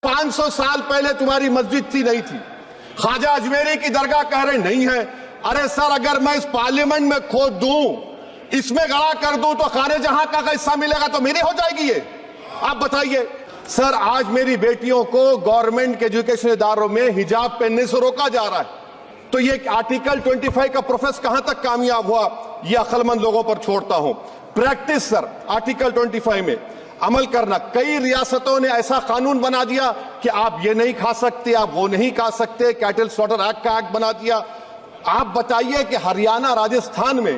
500 साल पहले तुम्हारी मस्जिद थी नहीं थी। ख्वाजा अजमेरी की दरगाह कह रहे नहीं है। अरे सर, अगर मैं इस पार्लियामेंट में खोद दूं, इसमें गड़ा कर दूं, तो खाने जहां का हिस्सा मिलेगा तो मेरी हो जाएगी ये। आप बताइए सर, आज मेरी बेटियों को गवर्नमेंट के एजुकेशन इदारों में हिजाब पहनने से रोका जा रहा है, तो ये आर्टिकल 25 का प्रोसेस कहां तक कामयाब हुआ, ये अक्लमंद लोगों पर छोड़ता हूं। प्रैक्टिस सर, आर्टिकल 25 में अमल करना। कई रियासतों ने ऐसा कानून बना दिया कि आप ये नहीं खा सकते, आप वो नहीं खा सकते, कैटल स्लॉटर एक्ट का एक्ट बना दिया। आप बताइए कि हरियाणा, राजस्थान में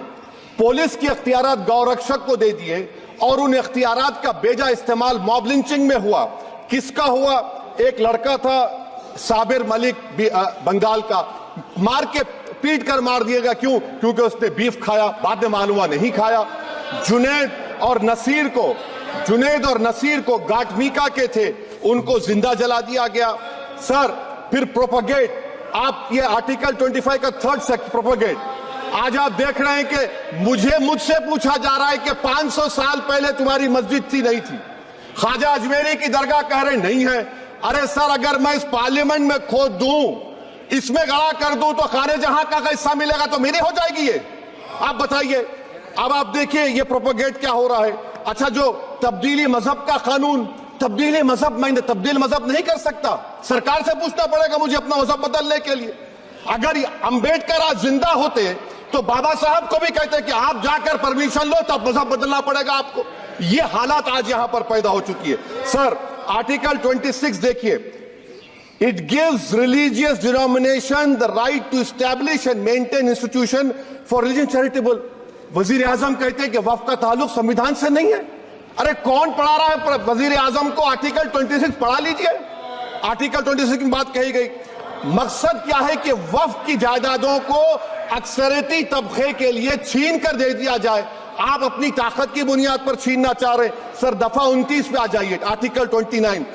पुलिस की अख्तियारात गौरक्षक को दे दिए और उन अख्तियारात का बेजा इस्तेमाल मॉब लिंचिंग में हुआ। किसका हुआ? एक लड़का था साबिर मलिक बंगाल का, मार के पीट कर मार दिएगा। क्यों? क्योंकि उसने बीफ खाया, बाद में मालूम हुआ नहीं खाया। जुनैद और नसीर को गाटमीका के थे, उनको जिंदा जला दिया गया। सर, फिर प्रोपगेट, आप ये आर्टिकल 25 का थर्ड सेक्शन प्रोपगेट। आज आप देख रहे हैं कि मुझसे पूछा जा रहा है कि 500 साल पहले तुम्हारी मस्जिद थी नहीं थी। ख्वाजा अजमेरी की दरगाह कह रहे नहीं है। अरे सर, अगर मैं इस पार्लियामेंट में खोद दूं, इसमें गड़ा कर दूं, तो खाने जहां का हिस्सा मिलेगा तो मेरी हो जाएगी ये। आप बताइए। अब आप देखिए ये प्रोपगेट क्या हो रहा है। अच्छा, जो तब्दीली मजहब का कानून, तब्दीली मजहब, मैं तब्दील मजहब नहीं कर सकता, सरकार से पूछना पड़ेगा मुझे अपना मजहब बदलने के लिए। अगर अंबेडकर आज जिंदा होते तो बाबा साहब को भी कहते कि आप जाकर परमिशन लो, तब मजहब बदलना पड़ेगा आपको। ये हालात आज यहां पर पैदा हो चुकी है। सर, आर्टिकल 26 देखिए, it gives religious denomination the right to establish and maintain institution for religion charitable. वजीर आजम कहते हैं कि वक्फ का ताल्लुक संविधान से नहीं है। अरे कौन पढ़ा रहा है वजीर आजम को? आर्टिकल 26 पढ़ा लीजिए। आर्टिकल 26 की बात कही गई। मकसद क्या है कि वक्फ की जायदादों को अक्सरियती तबके के लिए छीन कर दे दिया जाए। आप अपनी ताकत की बुनियाद पर छीनना चाह रहे। सर, दफा 29 पे आ जाइए, आर्टिकल 29।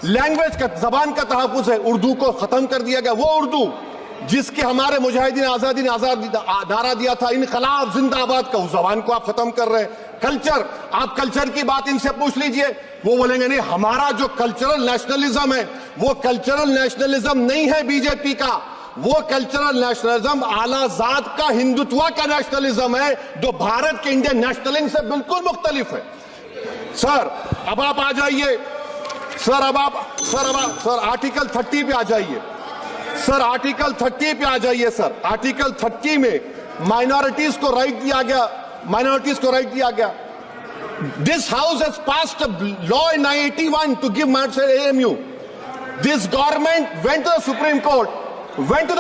लैंग्वेज का, जबान का तहफ्फुज है। उर्दू को खत्म कर दिया गया। वो उर्दू जिसके हमारे मुजाहिदीन आजादी ने नारा दिया था, इनकलाब जिंदाबाद का, उस जबान को आप खत्म कर रहे हैं। कल्चर, आप कल्चर की बात इनसे पूछ लीजिए, वो बोलेंगे नहीं, हमारा जो कल्चरल नेशनलिज्म है वो कल्चरल नेशनलिज्म नहीं है बीजेपी का। वो कल्चरल नेशनलिज्म आला जात का, हिंदुत्व का नेशनलिज्म है, जो भारत के इंडियन नेशनलिज्म से बिल्कुल मुख्तलिफ है। सर, अब आप आ जाइए। सर, आर्टिकल 30 पे आ जाइए। सर, आर्टिकल 30 पे आ जाइए। सर, आर्टिकल 30 में माइनॉरिटीज को राइट दिया गया। This house has passed a law in 1981 to give AMU. This government went to the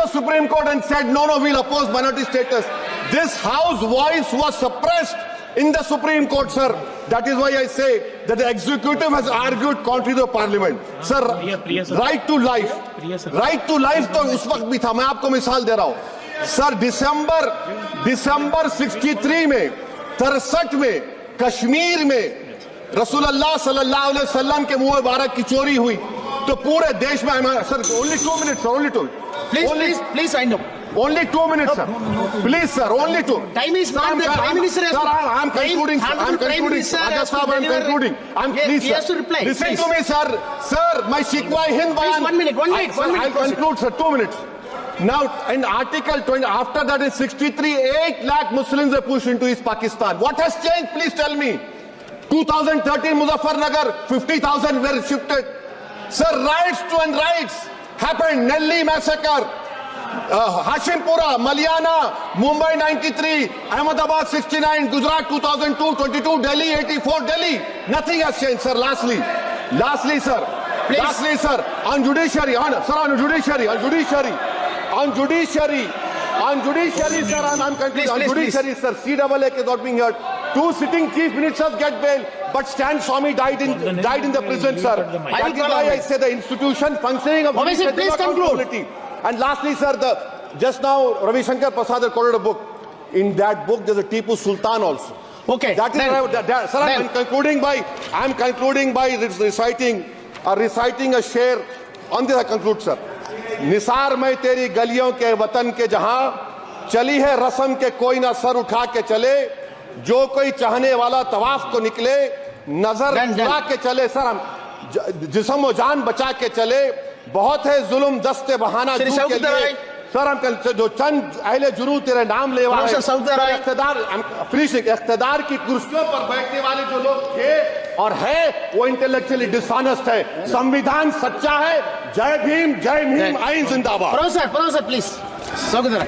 Supreme Court and said no, we'll oppose minority status. This house voice was suppressed in the Supreme Court, sir. That is why I say that the executive has argued contrary to the parliament. Sir, right to life तो उस वक्त भी था। मैं आपको मिसाल दे रहा हूं। सर, दिसंबर 63 में, 63 में कश्मीर में रसूलुल्लाह सल्लल्लाहु अलैहि वसल्लम के मुंह मुबारक की चोरी हुई, तो पूरे देश में। Sir, only 2 minutes, only 2. Please, I know. Only 2 minutes, sir. Please, sir, only 2. Time is not the Prime Minister. Sir, I'm concluding. I'm concluding. Please, he has to reply. Listen to me, sir. Sir, my Shikwa Hind Bayan. 1 minute. I'll conclude, sir. 2 minutes. Now, in Article 20, after that in 63, 8 lakh Muslims were pushed into East Pakistan. What has changed? Please tell me. 2013, Muzaffarnagar, 50,000 were shifted. Sir, riots happened. Nelli massacre, Hashimpura, Maliana, Mumbai 93, Ahmedabad 69, Gujarat 2002, 22, Delhi 84, Delhi. Nothing has changed, sir. Lastly, sir. Please. Lastly, sir, on judiciary, sir, I'm concluding. On judiciary, sir, CAA is not being heard. 2 sitting chief ministers get bail, but Stan Swamy died in the prison, sir. That is why I say the institution functioning of accountability. And lastly, sir, just now Ravi Shankar Prasad quoted a book. In that book, there's a Tipu Sultan also. Okay. That is sir, I'm concluding by reciting a share. On this I conclude, sir. Nisar में तेरी गलियों के वतन के जहां चली है रस्म के कोई ना सर उठा के चले, जो कोई चाहने वाला तवाफ को निकले नजर उठा के चले। सर, हम जिस्म और जान बचा के चले। बहुत है जुल्म दस्ते बहाना श्री जू के सऊद लिए। राय। सर हम कल जो चंद अहले जुरू तेरे नाम लेवा है, प्रोफेसर सऊद राय। इख्तिदार की कुर्सियों पर बैठने वाले जो लोग थे और है वो इंटेलेक्चुअली डिसऑनेस्ट है। संविधान सच्चा है। जय भीम, आइन जिंदाबाद। Professor, please. Saudara.